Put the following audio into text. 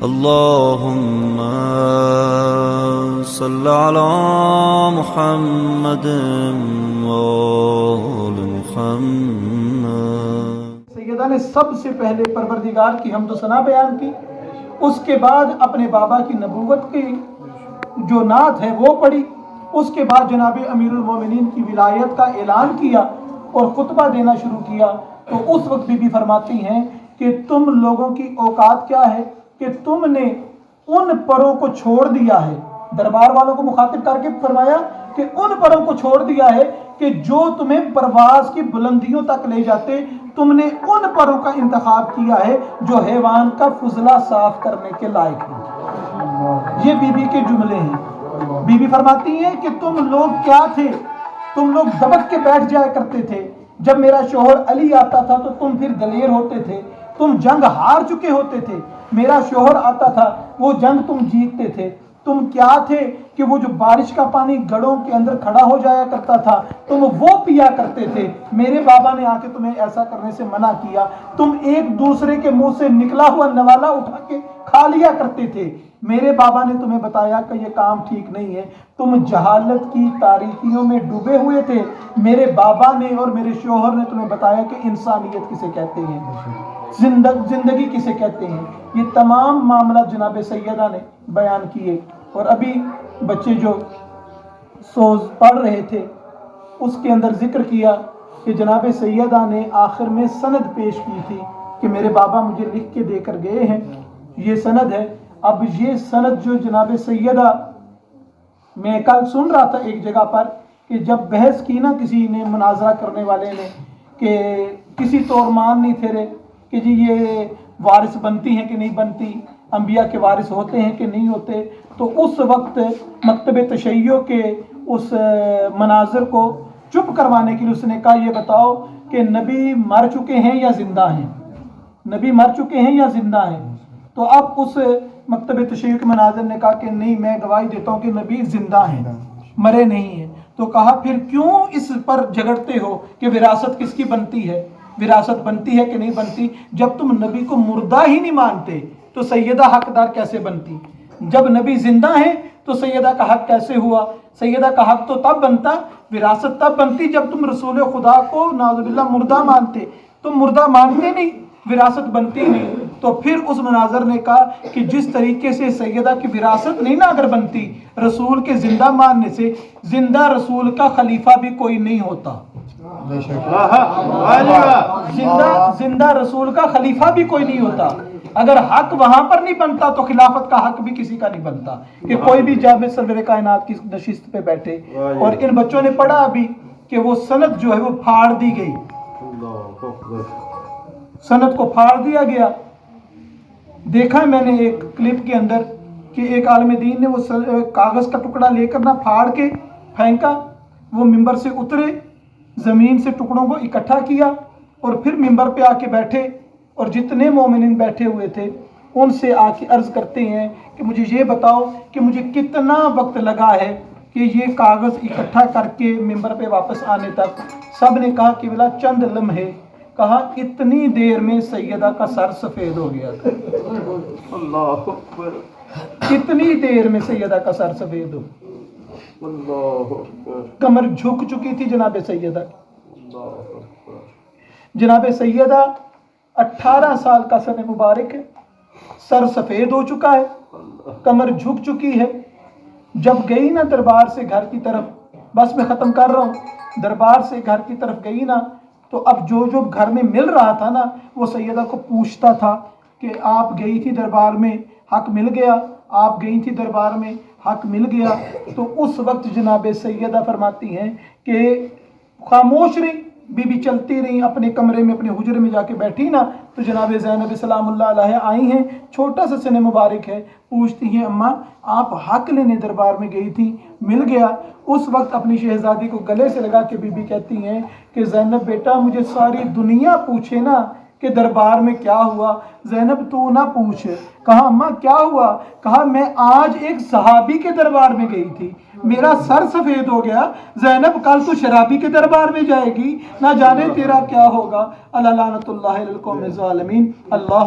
اللهم صل على محمد وآل محمد۔ سیدہ نے سب سے پہلے پروردگار کی حمد و ثنا بیان کی، اس کے بعد اپنے بابا کی نبوت کی جو نعت ہے وہ پڑھی، اس کے بعد جناب امیر المومنین کی ولایت کا اعلان کیا اور خطبہ دینا شروع کیا۔ تو اس وقت بی بی فرماتی ہیں کہ تم لوگوں کی اوقات کیا ہے کہ تم نے ان پروں کو چھوڑ دیا ہے، دربار والوں کو مخاطب کر کے فرمایا کہ ان پروں کو چھوڑ دیا ہے کہ جو تمہیں پرواز کی بلندیوں تک لے جاتے، تم نے ان پروں کا انتخاب کیا ہے جو حیوان کا فضلہ صاف کرنے کے لائق ہیں۔ یہ بی بی کے جملے ہیں۔ بی بی فرماتی ہیں کہ تم لوگ کیا تھے، تم لوگ دبک کے بیٹھ جایا کرتے تھے، جب میرا شوہر علی آتا تھا تو تم پھر دلیر ہوتے تھے، تم جنگ ہار چکے ہوتے تھے، میرا شوہر آتا تھا وہ جنگ تم جیتتے تھے۔ تم کیا تھے کہ وہ جو بارش کا پانی گڑوں کے اندر کھڑا ہو جایا کرتا تھا تم وہ پیا کرتے تھے، میرے بابا نے آ کے تمہیں ایسا کرنے سے منع کیا۔ تم ایک دوسرے کے منہ سے نکلا ہوا نوالا اٹھا کے کھا لیا کرتے تھے، میرے بابا نے تمہیں بتایا کہ یہ کام ٹھیک نہیں ہے۔ تم جہالت کی تاریکیوں میں ڈوبے ہوئے تھے، میرے بابا نے اور میرے شوہر نے تمہیں بتایا کہ انسانیت کسے کہتے ہیں، زندگی کسے کہتے ہیں۔ یہ تمام معاملات جناب سیدہ نے بیان کیے۔ اور ابھی بچے جو سوز پڑھ رہے تھے اس کے اندر ذکر کیا کہ جناب سیدہ نے آخر میں سند پیش کی تھی کہ میرے بابا مجھے لکھ کے دے کر گئے ہیں، یہ سند ہے۔ اب یہ سند جو جناب سیدہ، میں کل سن رہا تھا ایک جگہ پر کہ جب بحث کی نا کسی نے، مناظرہ کرنے والے نے، کہ کسی طور مان نہیں تھے رہے کہ جی یہ وارث بنتی ہیں کہ نہیں بنتی، انبیاء کے وارث ہوتے ہیں کہ نہیں ہوتے، تو اس وقت مکتب تشیع کے اس مناظر کو چپ کروانے کے لیے اس نے کہا یہ بتاؤ کہ نبی مر چکے ہیں یا زندہ ہیں، نبی مر چکے ہیں یا زندہ ہیں؟ تو اب اس مکتب تشیع کے مناظر نے کہا کہ نہیں، میں گواہی دیتا ہوں کہ نبی زندہ ہیں، مرے نہیں ہیں۔ تو کہا پھر کیوں اس پر جھگڑتے ہو کہ وراثت کس کی بنتی ہے، وراثت بنتی ہے کہ نہیں بنتی؟ جب تم نبی کو مردہ ہی نہیں مانتے تو سیدہ حقدار کیسے بنتی؟ جب نبی زندہ ہیں تو سیدہ کا حق کیسے ہوا؟ سیدہ کا حق تو تب بنتا، وراثت تب بنتی جب تم رسول خدا کو نعوذ باللہ مردہ مانتے، تم مردہ مانتے نہیں، وراثت بنتی نہیں۔ تو پھر اس مناظر نے کہا کہ جس طریقے سے سیدہ کی وراثت نہیں نا اگر بنتی رسول کے زندہ ماننے سے، زندہ رسول کا خلیفہ بھی کوئی نہیں ہوتا، زندہ رسول کا خلیفہ بھی کوئی نہیں ہوتا۔ اگر حق وہاں پر نہیں بنتا تو خلافت کا حق بھی کسی کا نہیں بنتا کہ کوئی بھی جب سرور کائنات کی نشست پہ بیٹھے۔ اور ان بچوں نے پڑھا ابھی کہ وہ سند جو ہے وہ پھاڑ دی گئی، سند کو پھاڑ دیا گیا۔ دیکھا میں نے ایک کلپ کے اندر کہ ایک عالم دین نے وہ کاغذ کا ٹکڑا لے کر نہ پھاڑ کے پھینکا، وہ ممبر سے اترے، زمین سے ٹکڑوں کو اکٹھا کیا اور پھر ممبر پہ آ کے بیٹھے، اور جتنے مومنین بیٹھے ہوئے تھے ان سے آ کے عرض کرتے ہیں کہ مجھے یہ بتاؤ کہ مجھے کتنا وقت لگا ہے کہ یہ کاغذ اکٹھا کر کے ممبر پہ واپس آنے تک؟ سب نے کہا کہ بلا چند لمحے۔ کہا اتنی دیر میں سیدہ کا سر سفید ہو گیا تھا، اللہ اکبر، اتنی دیر میں سیدہ کا سر سفید ہو، کمر جھک چکی تھی جناب سیدہ۔ جناب سیدہ 18 سال کا سن مبارک ہے، سر سفید ہو چکا ہے، کمر جھک چکی ہے۔ جب گئی نا دربار سے گھر کی طرف، بس میں ختم کر رہا ہوں، دربار سے گھر کی طرف گئی نا تو اب جو گھر میں مل رہا تھا نا وہ سیدہ کو پوچھتا تھا کہ آپ گئی تھی دربار میں، حق مل گیا؟ آپ گئی تھی دربار میں، حق مل گیا؟ تو اس وقت جناب سیدہ فرماتی ہیں کہ خاموش رہی، بی بی چلتی رہی، اپنے کمرے میں اپنے حجرے میں جا کے بیٹھی نا تو جناب زینب سلام اللہ علیہ آئی ہیں، چھوٹا سا سن مبارک ہے، پوچھتی ہیں اماں آپ حق لینے دربار میں گئی تھی، مل گیا؟ اس وقت اپنی شہزادی کو گلے سے لگا کے بی بی کہتی ہیں کہ زینب بیٹا مجھے ساری دنیا پوچھے نا کہ دربار میں کیا ہوا، زینب تو نہ پوچھ۔ کہا اماں کیا ہوا؟ کہا میں آج ایک صحابی کے دربار میں گئی تھی، میرا سر سفید ہو گیا۔ زینب کل تو شرابی کے دربار میں جائے گی، نہ جانے تیرا کیا ہوگا۔ اللہ لعنت اللہ علی القوم الظالمین۔ اللہ